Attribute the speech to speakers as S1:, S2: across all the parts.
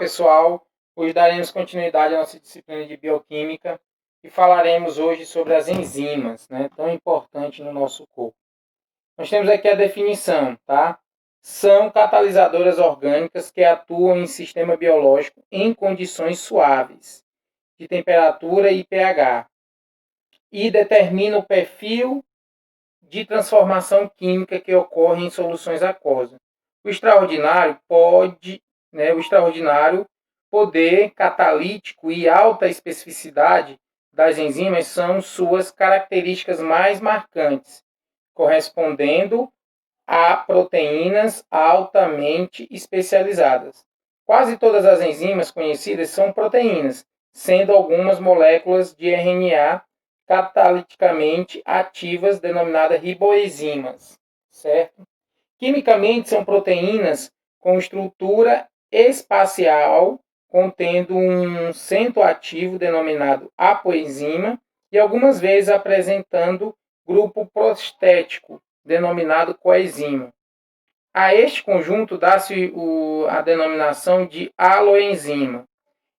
S1: pessoal, hoje daremos continuidade à nossa disciplina de bioquímica e falaremos hoje sobre as enzimas, né, tão importantes no nosso corpo. Nós temos aqui a definição, tá? São catalisadoras orgânicas que atuam em sistema biológico em condições suaves, de temperatura e pH, e determinam o perfil de transformação química que ocorre em soluções aquosas. O extraordinário poder catalítico e alta especificidade das enzimas são suas características mais marcantes, correspondendo a proteínas altamente especializadas. Quase todas as enzimas conhecidas são proteínas, sendo algumas moléculas de RNA cataliticamente ativas, denominadas riboenzimas, certo? Quimicamente, são proteínas com estrutura espacial, contendo um centro ativo denominado apoenzima e algumas vezes apresentando grupo prostético, denominado coenzima. A este conjunto dá-se a denominação de aloenzima.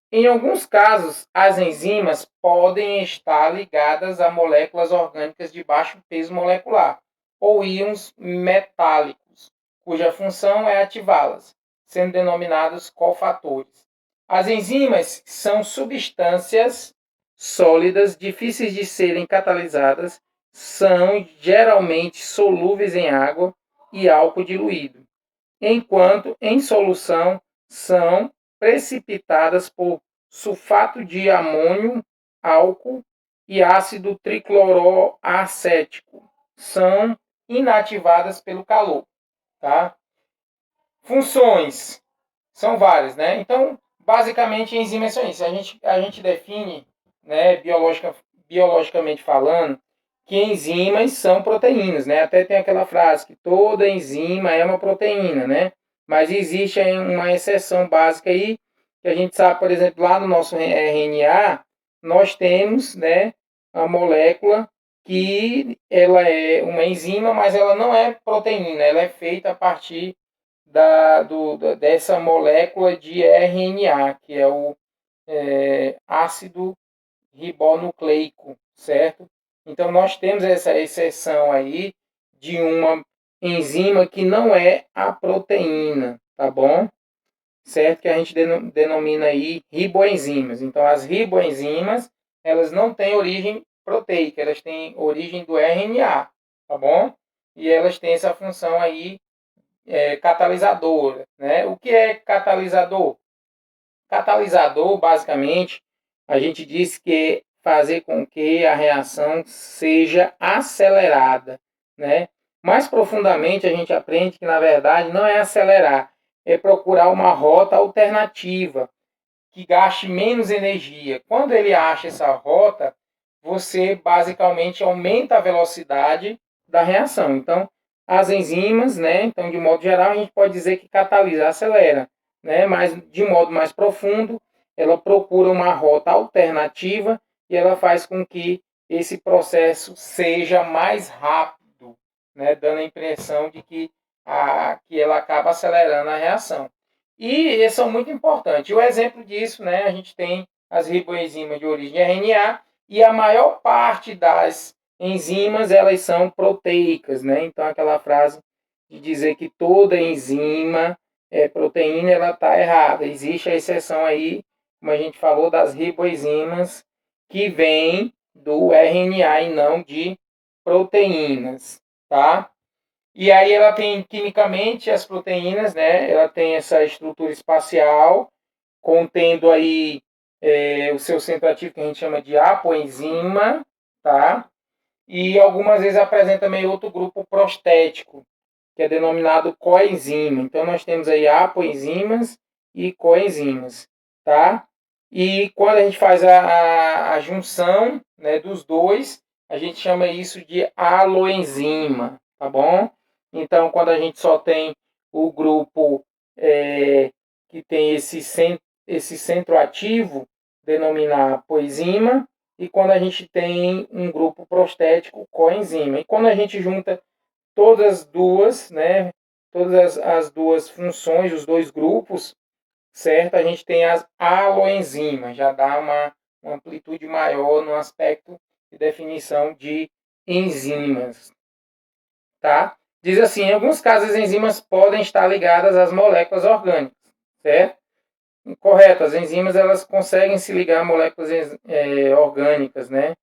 S1: Em alguns casos, as enzimas podem estar ligadas a moléculas orgânicas de baixo peso molecular ou íons metálicos, cuja função é ativá-las, sendo denominados cofatores. As enzimas são substâncias sólidas difíceis de serem catalisadas, são geralmente solúveis em água e álcool diluído, enquanto em solução são precipitadas por sulfato de amônio, álcool e ácido tricloroacético. São inativadas pelo calor. Tá? Funções são várias, né? Então, basicamente, enzimas são isso. A gente define, né, biologicamente falando, que enzimas são proteínas, né? Até tem aquela frase que toda enzima é uma proteína, né? Mas existe aí uma exceção básica aí, que a gente sabe, por exemplo, lá no nosso RNA, nós temos, né, a molécula que ela é uma enzima, mas ela não é proteína, ela é feita a partir dessa molécula de RNA, que é o ácido ribonucleico, certo? Então, nós temos essa exceção aí de uma enzima que não é a proteína, tá bom? Certo? Que a gente denomina aí riboenzimas. Então, as riboenzimas, elas não têm origem proteica, elas têm origem do RNA, tá bom? E elas têm essa função aí catalisadora, né? O que é catalisador? Catalisador, basicamente, a gente diz que fazer com que a reação seja acelerada, né? Mais profundamente, a gente aprende que, na verdade, não é acelerar, é procurar uma rota alternativa que gaste menos energia. Quando ele acha essa rota, você basicamente aumenta a velocidade da reação. Então, as enzimas, né? Então, de modo geral, a gente pode dizer que catalisa, acelera, né? Mas de modo mais profundo, ela procura uma rota alternativa e ela faz com que esse processo seja mais rápido, né? Dando a impressão de que ela acaba acelerando a reação. E eles são muito importantes. O exemplo disso, né? A gente tem as riboenzimas de origem RNA e a maior parte das enzimas, elas são proteicas, né? Então, aquela frase de dizer que toda enzima é proteína, ela está errada. Existe a exceção aí, como a gente falou, das riboenzimas que vêm do RNA e não de proteínas, tá? E aí ela tem, quimicamente, as proteínas, né? Ela tem essa estrutura espacial, contendo aí o seu centro ativo, que a gente chama de apoenzima, tá? E algumas vezes apresenta também outro grupo prostético, que é denominado coenzima. Então, nós temos aí apoenzimas e coenzimas, tá? E quando a gente faz a junção, né, dos dois, a gente chama isso de aloenzima, tá bom? Então, quando a gente só tem o grupo que tem esse centro ativo, denomina apoenzima, e quando a gente tem um grupo prostético, coenzima. E quando a gente junta todas as duas, né, todas as duas funções, os dois grupos, certo? A gente tem as aloenzimas, já dá uma amplitude maior no aspecto de definição de enzimas, tá? Diz assim, em alguns casos as enzimas podem estar ligadas às moléculas orgânicas, certo? Correto, as enzimas elas conseguem se ligar a moléculas orgânicas, né?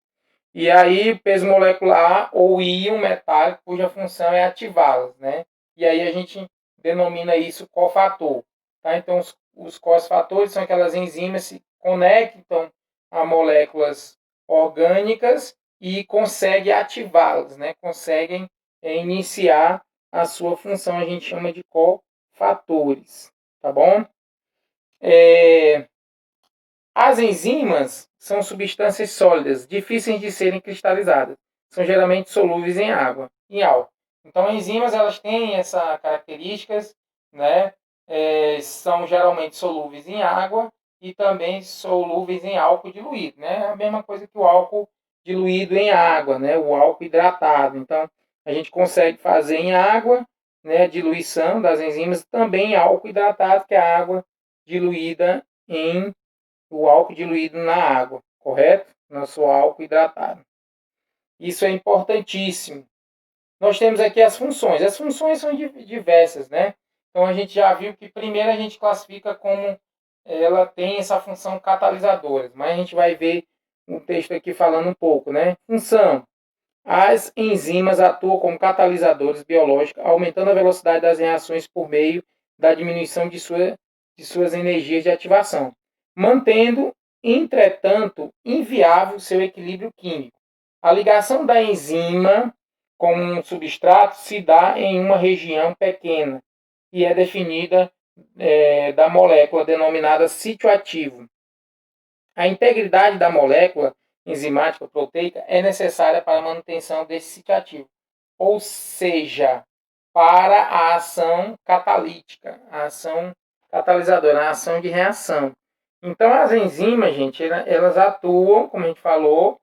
S1: E aí, peso molecular ou íon metálico, cuja função é ativá-las, né? E aí a gente denomina isso cofator, tá? Então, os cosfatores são aquelas enzimas que se conectam a moléculas orgânicas e conseguem ativá-las, né? Conseguem iniciar a sua função, a gente chama de cofatores, tá bom? As enzimas são substâncias sólidas, difíceis de serem cristalizadas. São geralmente solúveis em água, em álcool. Então, enzimas elas têm essa características, né? São geralmente solúveis em água e também solúveis em álcool diluído, né? É a mesma coisa que o álcool diluído em água, né? O álcool hidratado. Então, a gente consegue fazer em água, né? A diluição das enzimas, também em álcool hidratado, que é a água diluída em o álcool diluído na água, correto? Nosso álcool hidratado. Isso é importantíssimo. Nós temos aqui as funções. As funções são diversas, né? Então a gente já viu que primeiro a gente classifica como ela tem essa função catalisadora, mas a gente vai ver um texto aqui falando um pouco, né? Função. As enzimas atuam como catalisadores biológicos, aumentando a velocidade das reações por meio da diminuição de suas energias de ativação, mantendo, entretanto, inviável seu equilíbrio químico. A ligação da enzima com um substrato se dá em uma região pequena e é definida da molécula denominada sítio ativo. A integridade da molécula enzimática proteica é necessária para a manutenção desse sítio ativo, ou seja, para a ação catalítica, a ação catalisadora, a ação de reação. Então, as enzimas, gente, elas atuam, como a gente falou,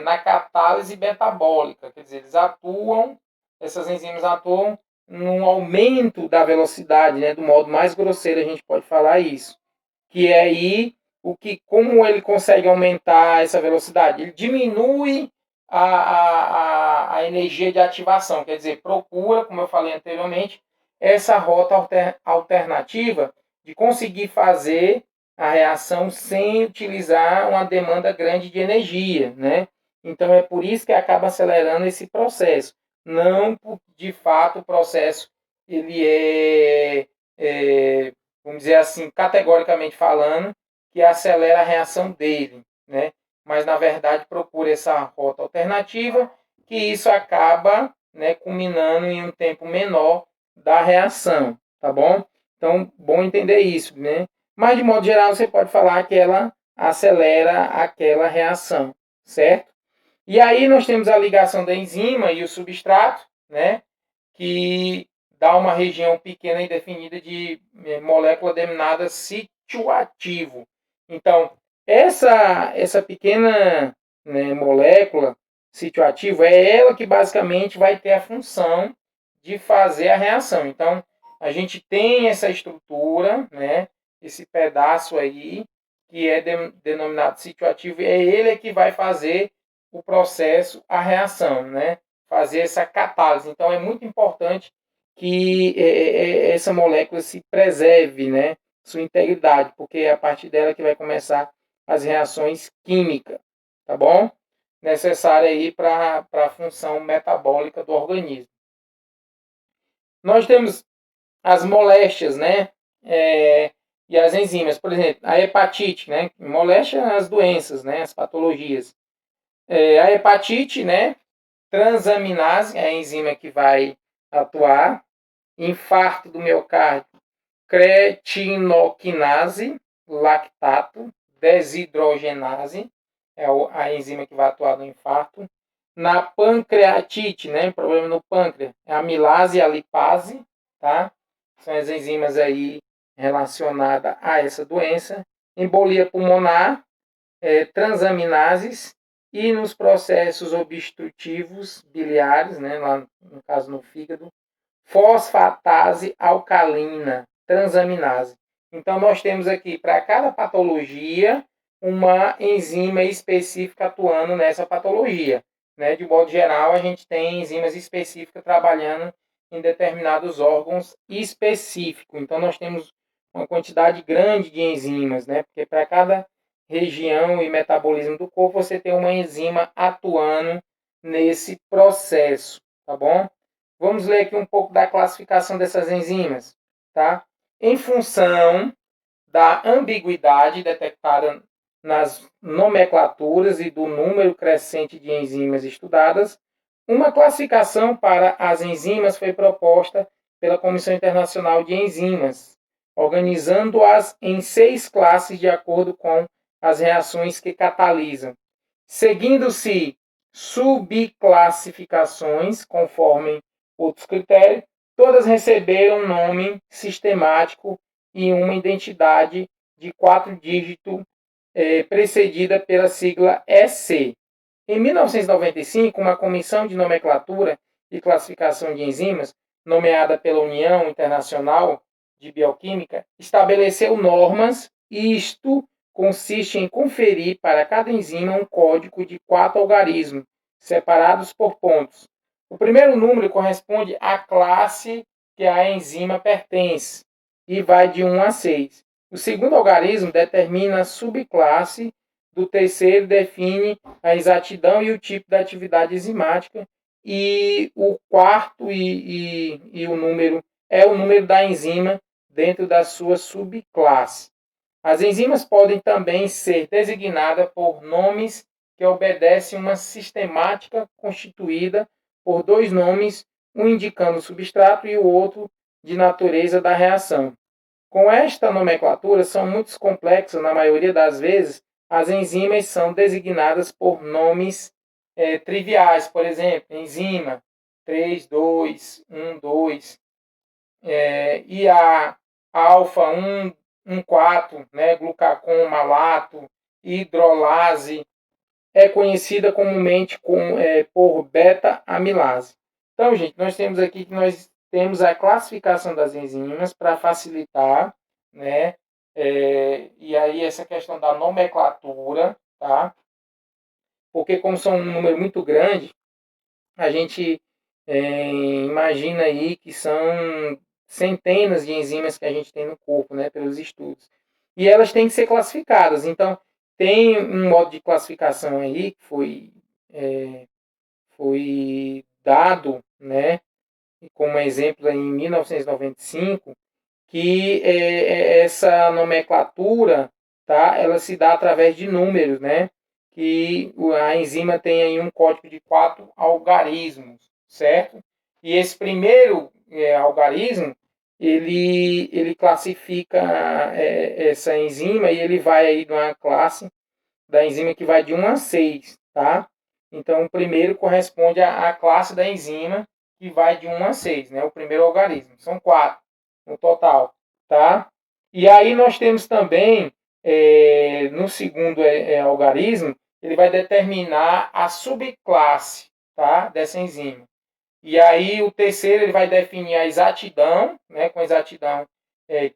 S1: na catálise metabólica, quer dizer, essas enzimas atuam no aumento da velocidade, né, do modo mais grosseiro a gente pode falar isso, que é aí como ele consegue aumentar essa velocidade? Ele diminui a energia de ativação, quer dizer, procura, como eu falei anteriormente, essa rota alternativa de conseguir fazer a reação sem utilizar uma demanda grande de energia, né? Então é por isso que acaba acelerando esse processo. Não, de fato, o processo ele vamos dizer assim, categoricamente falando, que acelera a reação dele, né? Mas na verdade procura essa rota alternativa, que isso acaba, né, culminando em um tempo menor da reação, tá bom? Então, bom entender isso, né? Mas de modo geral você pode falar que ela acelera aquela reação, certo? E aí nós temos a ligação da enzima e o substrato, né? Que dá uma região pequena e definida de molécula denominada sítio ativo. Então, essa pequena, né, molécula sítio ativo é ela que basicamente vai ter a função de fazer a reação. Então, a gente tem essa estrutura, né, esse pedaço aí, que é denominado sítio ativo, é ele que vai fazer o processo, a reação, né? Fazer essa catálise. Então, é muito importante que essa molécula se preserve, né? Sua integridade, porque é a partir dela que vai começar as reações químicas, tá bom? Necessária aí para a função metabólica do organismo. Nós temos as moléstias, né? E as enzimas, por exemplo, a hepatite, né? Moléstia as doenças, né? As patologias. A hepatite, né? Transaminase, é a enzima que vai atuar. Infarto do miocárdio, cretinoquinase, lactato, desidrogenase, é a enzima que vai atuar no infarto. Na pancreatite, né, problema no pâncreas, é a amilase e a lipase, tá? São as enzimas aí relacionadas a essa doença. Embolia pulmonar, transaminases, e nos processos obstrutivos biliares, né, lá no caso no fígado, fosfatase alcalina, transaminase. Então, nós temos aqui, para cada patologia, uma enzima específica atuando nessa patologia. Né? De modo geral, a gente tem enzimas específicas trabalhando em determinados órgãos específicos. Então, nós temos uma quantidade grande de enzimas, né? Porque para cada região e metabolismo do corpo, você tem uma enzima atuando nesse processo, tá bom? Vamos ler aqui um pouco da classificação dessas enzimas, tá? Em função da ambiguidade detectada nas nomenclaturas e do número crescente de enzimas estudadas, uma classificação para as enzimas foi proposta pela Comissão Internacional de Enzimas, organizando-as em 6 classes de acordo com as reações que catalisam, seguindo-se subclassificações conforme outros critérios, todas receberam nome sistemático e uma identidade de 4 dígitos, precedida pela sigla EC. Em 1995, uma comissão de nomenclatura e classificação de enzimas, nomeada pela União Internacional de Bioquímica, estabeleceu normas, e isto consiste em conferir para cada enzima um código de 4 algarismos, separados por pontos. O primeiro número corresponde à classe que a enzima pertence e vai de 1 a 6. O segundo algarismo determina a subclasse, do terceiro define a exatidão e o tipo da atividade enzimática, e o quarto e o número é o número da enzima dentro da sua subclasse. As enzimas podem também ser designadas por nomes que obedecem uma sistemática constituída por 2 nomes, um indicando o substrato e o outro de natureza da reação. Com esta nomenclatura, são muito complexas, na maioria das vezes, as enzimas são designadas por nomes triviais, por exemplo, enzima 3,2,1,2, e a alfa 1,1,4, né, glucacon malato, hidrolase, é conhecida comumente por beta-amilase. Então, gente, nós temos aqui que nós temos a classificação das enzimas para facilitar, né? E aí essa questão da nomenclatura, tá? Porque como são um número muito grande, a gente imagina aí que são centenas de enzimas que a gente tem no corpo, né? Pelos estudos. E elas têm que ser classificadas. Então, tem um modo de classificação aí que foi dado, né? Como exemplo em 1995, que essa nomenclatura, tá? Ela se dá através de números, né? Que a enzima tem aí um código de 4 algarismos, certo? E esse primeiro algarismo, ele classifica essa enzima e ele vai aí numa classe da enzima que vai de 1 a 6, tá? Então, o primeiro corresponde à classe da enzima que vai de 1 a 6, né? O primeiro algarismo. São 4 no total, tá? E aí nós temos também, no segundo algarismo, ele vai determinar a subclasse, tá? Dessa enzima. E aí o terceiro ele vai definir a exatidão, né? Com exatidão,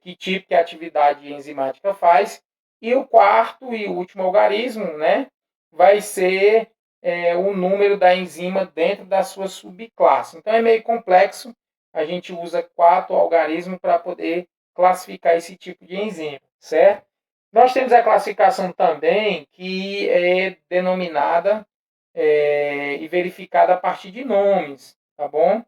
S1: que tipo de atividade enzimática faz. E o quarto e último algarismo, né? Vai ser o número da enzima dentro da sua subclasse. Então é meio complexo. A gente usa 4 algarismos para poder classificar esse tipo de enzima, certo? Nós temos a classificação também que é denominada e verificada a partir de nomes, tá bom?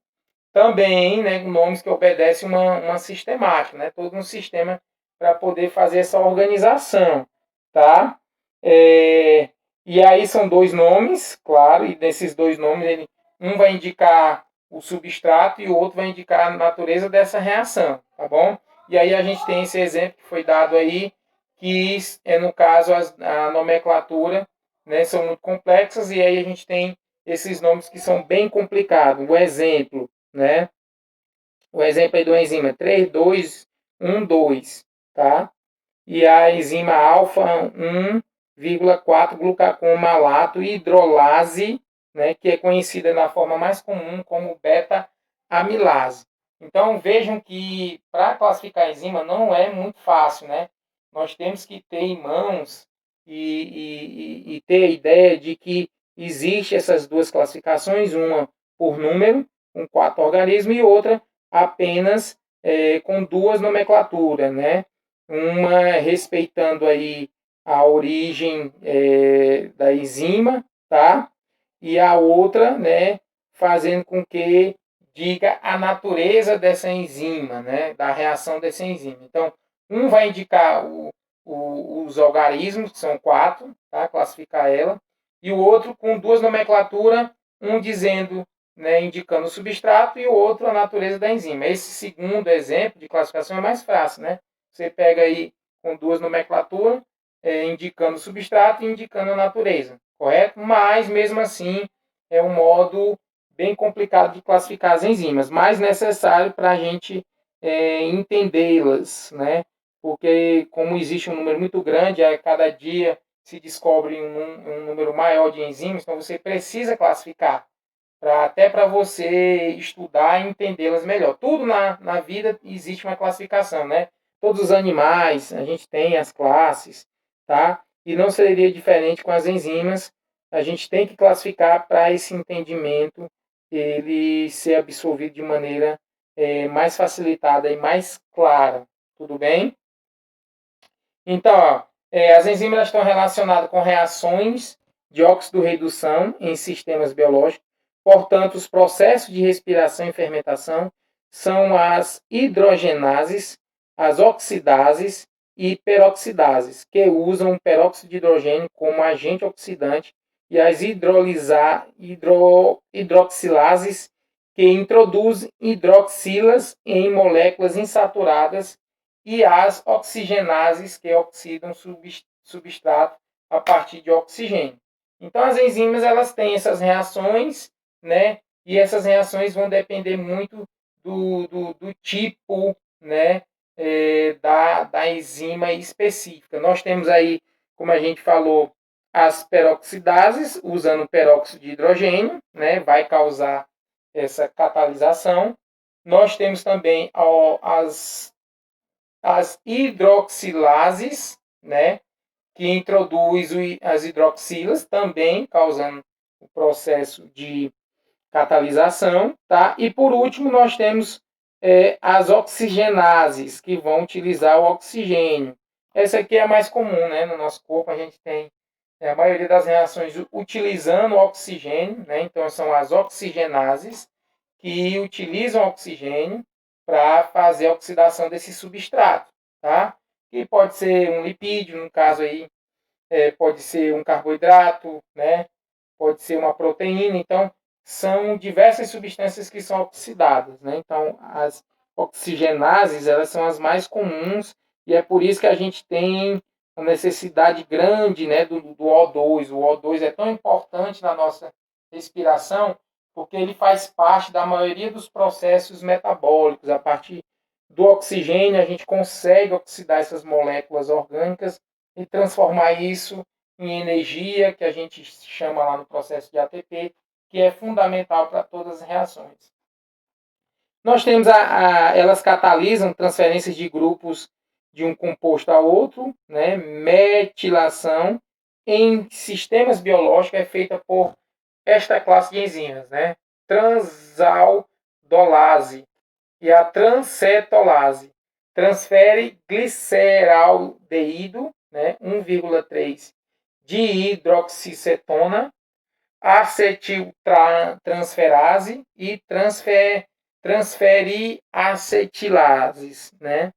S1: Também, né, nomes que obedecem uma sistemática, né? Todo um sistema para poder fazer essa organização, tá? E aí são 2 nomes, claro, e desses 2 nomes, um vai indicar o substrato e o outro vai indicar a natureza dessa reação, tá bom? E aí a gente tem esse exemplo que foi dado aí, que no caso a nomenclatura, né, são muito complexas, e aí a gente tem esses nomes que são bem complicados. O exemplo, né? O exemplo aí do enzima 3,2,1,2, tá? E a enzima alfa 1,4 glucacon malato hidrolase, né, que é conhecida na forma mais comum como beta-amilase. Então, vejam que para classificar a enzima não é muito fácil, né? Nós temos que ter em mãos e ter a ideia de que existe essas duas classificações, uma por número, com 4 organismos, e outra apenas com duas nomenclaturas, né? Uma respeitando aí a origem da enzima, tá? E a outra, né, fazendo com que diga a natureza dessa enzima, né, da reação dessa enzima. Então, um vai indicar os algarismos, que são 4, tá, classificar ela, e o outro com duas nomenclaturas, um dizendo, né, indicando o substrato e o outro a natureza da enzima. Esse segundo exemplo de classificação é mais fácil, né? Você pega aí com duas nomenclaturas, indicando o substrato e indicando a natureza, correto? Mas, mesmo assim, é um modo bem complicado de classificar as enzimas, mas necessário para a gente entendê-las, né? Porque como existe um número muito grande, a cada dia se descobre um número maior de enzimas, então você precisa classificar, até para você estudar e entendê-las melhor. Tudo na vida existe uma classificação, né? Todos os animais, a gente tem as classes, tá? E não seria diferente com as enzimas. A gente tem que classificar para esse entendimento ele ser absorvido de maneira mais facilitada e mais clara. Tudo bem? Então, ó, as enzimas estão relacionadas com reações de óxido-redução em sistemas biológicos. Portanto, os processos de respiração e fermentação são as hidrogenases, as oxidases e peroxidases, que usam o peróxido de hidrogênio como agente oxidante, e as hidroxilases, que introduzem hidroxilas em moléculas insaturadas, e as oxigenases, que oxidam substrato a partir de oxigênio. Então, as enzimas elas têm essas reações, né? E essas reações vão depender muito do tipo, né? Da enzima específica. Nós temos aí, como a gente falou, as peroxidases, usando peróxido de hidrogênio, né? Vai causar essa catalisação. Nós temos também as hidroxilases, né, que introduz as hidroxilas, também causando o processo de catalisação, tá? E por último nós temos as oxigenases, que vão utilizar o oxigênio. Essa aqui é a mais comum, né? No nosso corpo a gente tem a maioria das reações utilizando o oxigênio, né? Então são as oxigenases que utilizam oxigênio para fazer a oxidação desse substrato, tá? Que pode ser um lipídio, no caso aí, pode ser um carboidrato, né? Pode ser uma proteína. Então, são diversas substâncias que são oxidadas, né? Então, as oxigenases, elas são as mais comuns e é por isso que a gente tem uma necessidade grande, né, do O2. O O2 é tão importante na nossa respiração porque ele faz parte da maioria dos processos metabólicos. A partir do oxigênio, a gente consegue oxidar essas moléculas orgânicas e transformar isso em energia, que a gente chama lá no processo de ATP, que é fundamental para todas as reações. Nós temos elas catalisam transferências de grupos de um composto a outro, né? Metilação em sistemas biológicos é feita por esta classe de enzimas, né? Transaldolase e a transcetolase. Transfere gliceraldeído, né? 1,3 de hidroxicetona, acetiltransferase e transferiacetilases, né?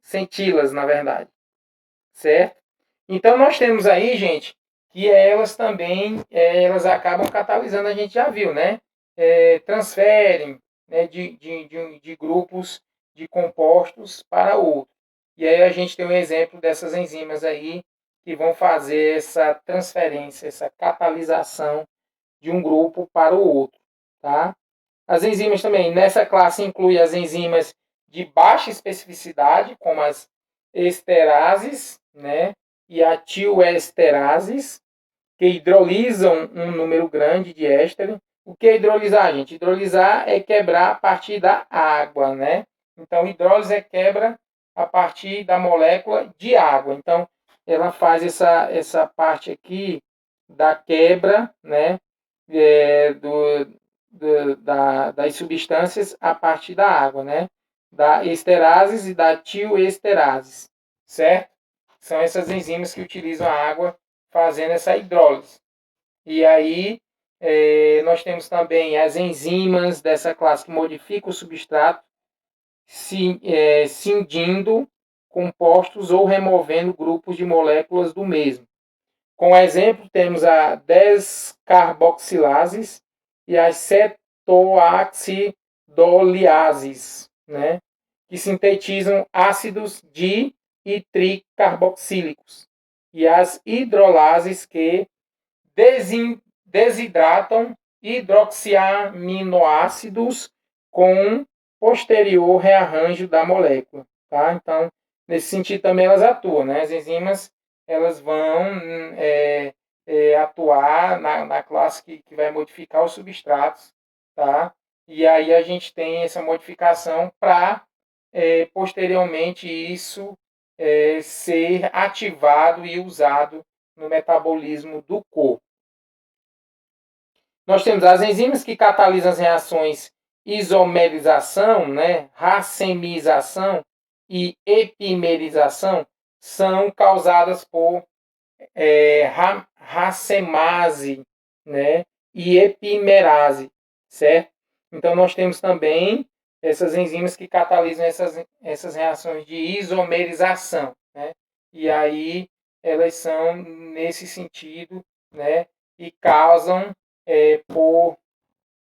S1: Sentilas, na verdade, certo? Então nós temos aí, gente, que elas também elas acabam catalisando, a gente já viu, né? Transferem, né, de grupos de compostos para outros. E aí a gente tem um exemplo dessas enzimas aí que vão fazer essa transferência, essa catalisação de um grupo para o outro, tá? As enzimas também, nessa classe inclui as enzimas de baixa especificidade, como as esterases, né? E a tioesterases, que hidrolisam um número grande de éster. O que é hidrolisar, gente? Hidrolisar é quebrar a partir da água, né? Então, hidrólise é quebra a partir da molécula de água. Então, ela faz essa parte aqui da quebra, né? Das substâncias a partir da água, né? Da esterases e da tioesterases, certo? São essas enzimas que utilizam a água fazendo essa hidrólise. E aí, nós temos também as enzimas dessa classe que modificam o substrato, cindindo compostos ou removendo grupos de moléculas do mesmo. Como exemplo, temos a descarboxilases e as cetoacidoliases, né, que sintetizam ácidos di e tricarboxílicos, e as hidrolases que desidratam hidroxiaminoácidos com posterior rearranjo da molécula. Tá? Então, nesse sentido também elas atuam. Né? As enzimas elas vão atuar na classe que vai modificar os substratos. Tá? E aí a gente tem essa modificação para, posteriormente, isso ser ativado e usado no metabolismo do corpo. Nós temos as enzimas que catalisam as reações isomerização, né, racemização e epimerização, são causadas por racemase, né, e epimerase, certo? Então nós temos também essas enzimas que catalisam essas reações de isomerização, né? E aí elas são nesse sentido, né, e causam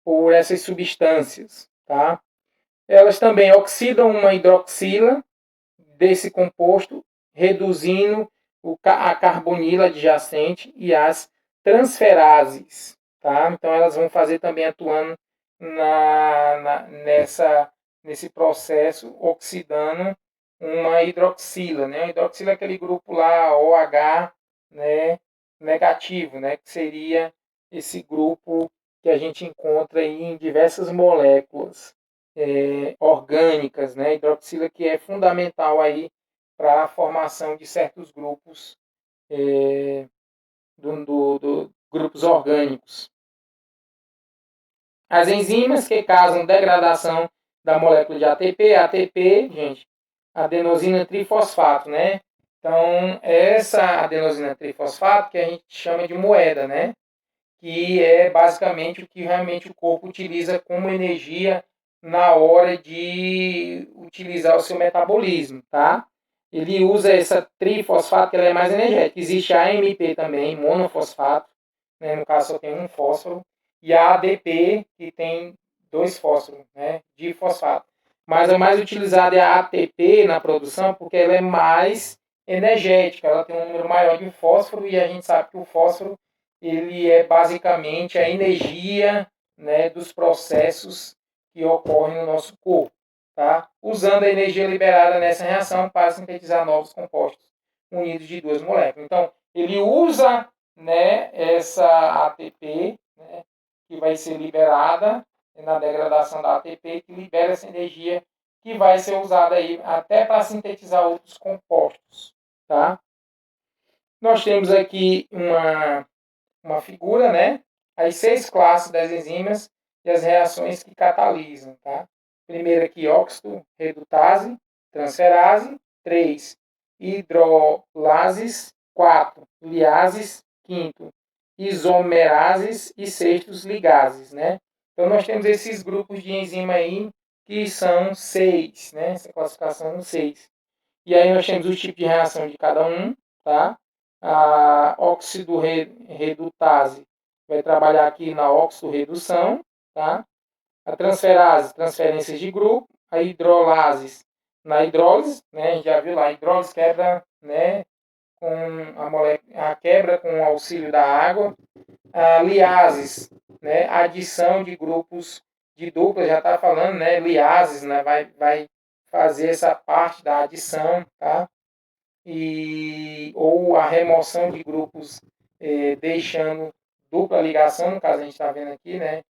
S1: por essas substâncias, tá? Elas também oxidam uma hidroxila desse composto, reduzindo a carbonila adjacente e as transferases, tá? Então elas vão fazer também atuando nesse processo, oxidando uma hidroxila, né? A hidroxila é aquele grupo lá, OH, né, negativo, né, que seria esse grupo que a gente encontra aí em diversas moléculas orgânicas, né? Hidroxila que é fundamental aí para a formação de certos grupos grupos orgânicos. As enzimas que causam degradação da molécula de ATP, ATP, gente, adenosina trifosfato, né? Então, essa adenosina trifosfato que a gente chama de moeda, né? Que é basicamente o que realmente o corpo utiliza como energia na hora de utilizar o seu metabolismo, tá? Ele usa essa trifosfato, que ela é mais energética. Existe a AMP também, monofosfato, né? No caso só tem um fósforo, e a ADP, que tem dois fósforos, né? Difosfato. Mas a mais utilizada é a ATP na produção, porque ela é mais energética, ela tem um número maior de fósforo, e a gente sabe que o fósforo ele é basicamente a energia, né, dos processos que ocorrem no nosso corpo, tá? Usando a energia liberada nessa reação para sintetizar novos compostos unidos de duas moléculas. Então, ele usa, né, essa ATP, né, que vai ser liberada na degradação da ATP, que libera essa energia que vai ser usada aí até para sintetizar outros compostos, tá? Nós temos aqui uma figura, né? As 6 classes das enzimas e as reações que catalisam, tá? Primeiro aqui, óxido redutase, transferase, 3, hidrolases, 4, liases, 5, isomerases e 6, ligases, né? Então nós temos esses grupos de enzima aí que são 6, né? Essa classificação no 6. E aí nós temos os tipos de reação de cada um, tá? A óxido redutase vai trabalhar aqui na oxidorredução, tá? A transferase, transferências de grupo. A hidrolases, na hidrólise, né? A gente já viu lá, a hidrólise quebra, né? Com a molécula, a quebra com o auxílio da água. A liases, né? Adição de grupos de dupla, já está falando, né? Liases, né? Vai fazer essa parte da adição, tá? Ou a remoção de grupos deixando dupla ligação, no caso a gente está vendo aqui, né?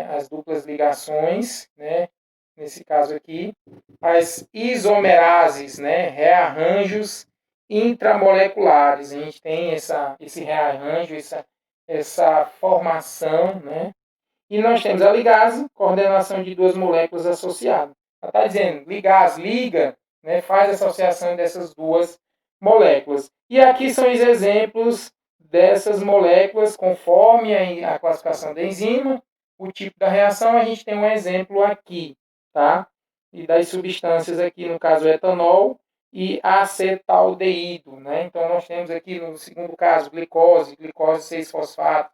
S1: as duplas ligações, né? Nesse caso aqui, as isomerases, né? Rearranjos intramoleculares. A gente tem esse rearranjo, essa formação, né? E nós temos a ligase, coordenação de duas moléculas associadas. Ela está dizendo, ligase, liga, né, faz associação dessas duas moléculas. E aqui são os exemplos dessas moléculas, conforme a classificação da enzima, o tipo da reação, a gente tem um exemplo aqui, tá? E das substâncias aqui, no caso, etanol e acetaldeído, né? Então, nós temos aqui, no segundo caso, glicose 6-fosfato,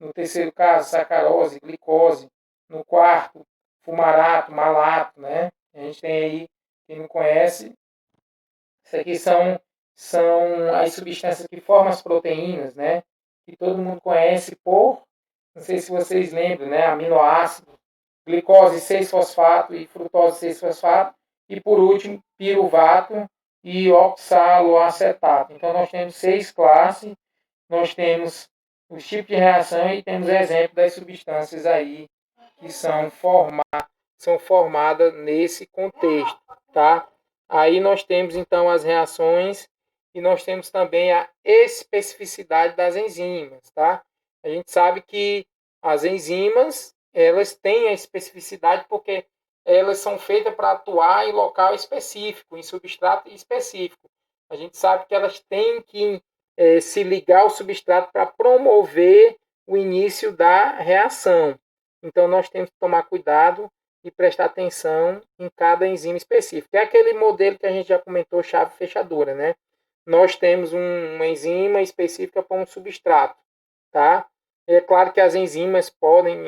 S1: no terceiro caso, sacarose, glicose. No quarto, fumarato, malato, né? A gente tem aí, quem não conhece, isso aqui são as substâncias que formam as proteínas, né? Que todo mundo conhece não sei se vocês lembram, né? Aminoácido, glicose 6-fosfato e frutose 6-fosfato. E por último, piruvato e oxaloacetato. Então nós temos 6 classes, nós temos os tipos de reação e temos exemplo das substâncias aí que são formadas nesse contexto, tá? Aí nós temos então as reações e nós temos também a especificidade das enzimas, tá? A gente sabe que as enzimas, elas têm a especificidade porque elas são feitas para atuar em local específico, em substrato específico. A gente sabe que elas têm que se ligar ao substrato para promover o início da reação. Então, nós temos que tomar cuidado e prestar atenção em cada enzima específica. É aquele modelo que a gente já comentou, chave fechadura, né? Nós temos uma enzima específica para um substrato, tá? É claro que as enzimas podem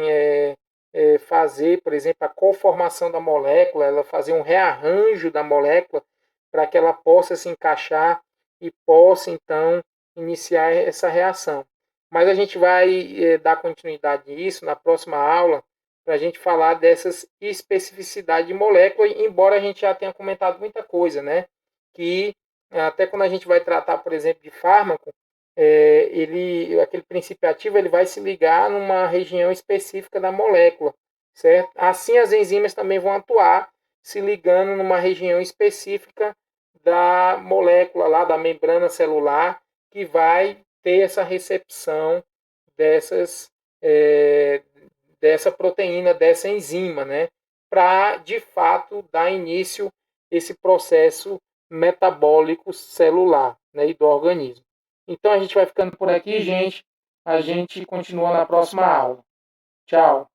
S1: fazer, por exemplo, a conformação da molécula, ela fazer um rearranjo da molécula para que ela possa se encaixar e possa, então, iniciar essa reação. Mas a gente vai dar continuidade nisso na próxima aula, para a gente falar dessas especificidades de molécula, embora a gente já tenha comentado muita coisa, né? Que até quando a gente vai tratar, por exemplo, de fármaco, aquele princípio ativo ele vai se ligar numa região específica da molécula, certo? Assim as enzimas também vão atuar se ligando numa região específica da molécula lá, da membrana celular, que vai ter essa recepção é, dessa proteína, dessa enzima, né? Para, de fato, dar início a esse processo metabólico celular, né? E do organismo. Então, a gente vai ficando por aqui, gente. A gente continua na próxima aula. Tchau.